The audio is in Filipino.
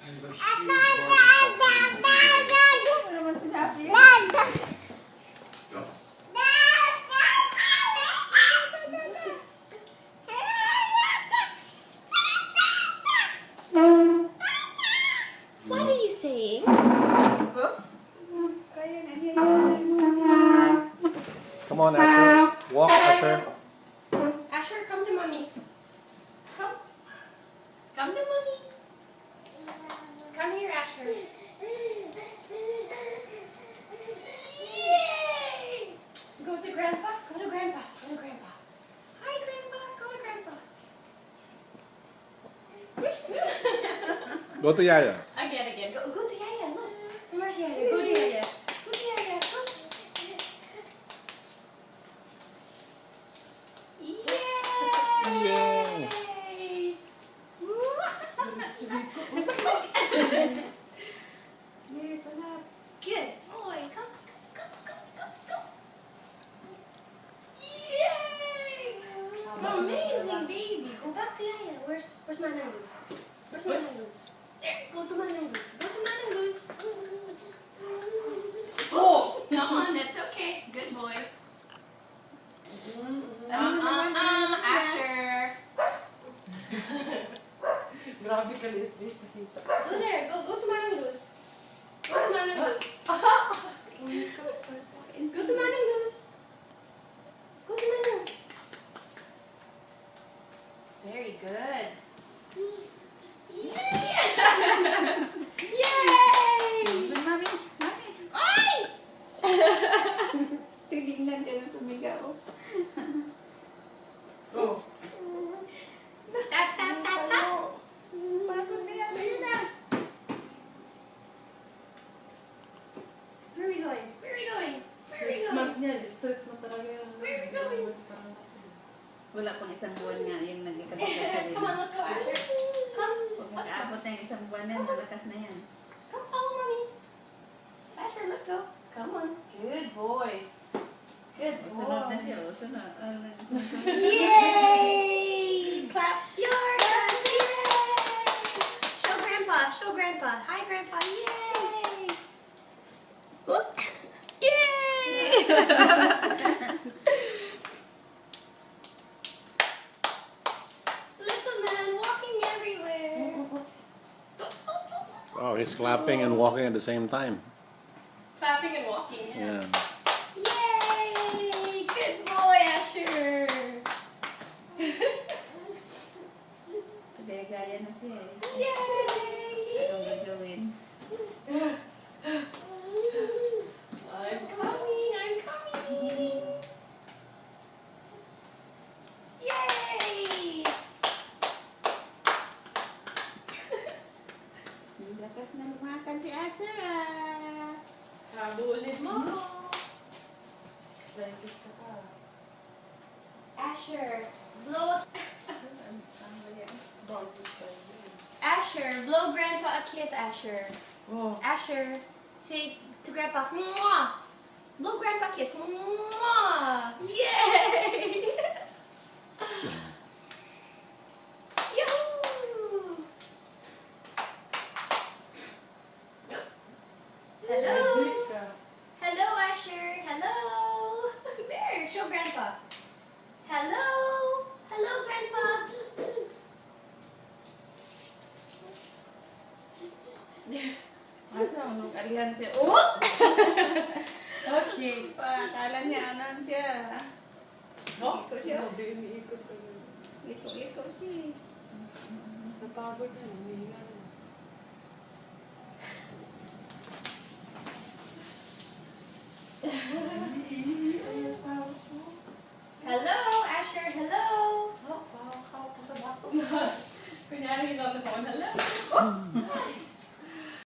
And the shoes are Ano naman sinabi yan? Go. What are you saying? Kaya nga niya yan. Come on, Asher. Walk, Asher. Asher, come to mommy. Come. Come to mommy. Come here, Asher. Yay! Go to grandpa. Go to grandpa. Go to grandpa. Hi, grandpa. Go to grandpa. Go to Yaya. Again. Go to Yaya. Look. Where's Yaya? Go to Yaya. Go to Yaya. Come. Yay! Yes, anak. Good boy. Come. Yay! Amazing baby. Go back to Yaya. Where's Manang Goose? Where's Manang Goose? There. Go to Manang Goose. Go to Manang Goose. Oh! Come on. That's okay. Good boy. Asher. Grabe kalit dito. Go there. Go to Manang Goose. Go to Manang Goose. Go to Manang Goose. Go to Manang. Very good. Yay! Yay! Mami, mami. Ay! Tinignan ka ng sumigaw. Oh. Ta ta ta ta. Pagod na yan. Ayun na. Where are we going? Where are we going? Where are we going? Smart niya, distort mo talaga yung Where are we going? parang kasi. Wala pang isang buwan nga yung nagkakasal sa sarili. Come on, let's go, Asher. Come. Pag Let's go. nakaabot na yung isang buwan na, malakas na yan. Come follow mommy. Asher, let's go. Come on. Good boy. Good Sunod na boy. siya, o sunod. Yay! Clap your hands. Yay! Show grandpa. Show grandpa. Hi, grandpa. Yay! Look. Yay! Little man walking everywhere. Oh, he's clapping and walking at the same time. Clapping and walking. Yeah. Yay! Good boy, Asher. Gaya na siya eh. Yay! Anong gagawin? I'm coming. Yay! Ang lakas na lumakan si Asher ah. Habulin mo. Practice ka pa. Asher, blow. Ano ba yan? Barbie style yun. Asher, blow grandpa a kiss, Asher. Oh. Asher, say to grandpa, mwah. Blow grandpa a kiss, mwah. Yay! Yahoo! Yep. Hello. Hello, Asher. Hello. There, show grandpa. Hello. Hello, grandpa. Asa, mag-alihan siya. Oh! Okay. Akala niya anan siya. Oh, Liko siya. grabe, umiikot ka. Liko-liko siya. Napagod yan.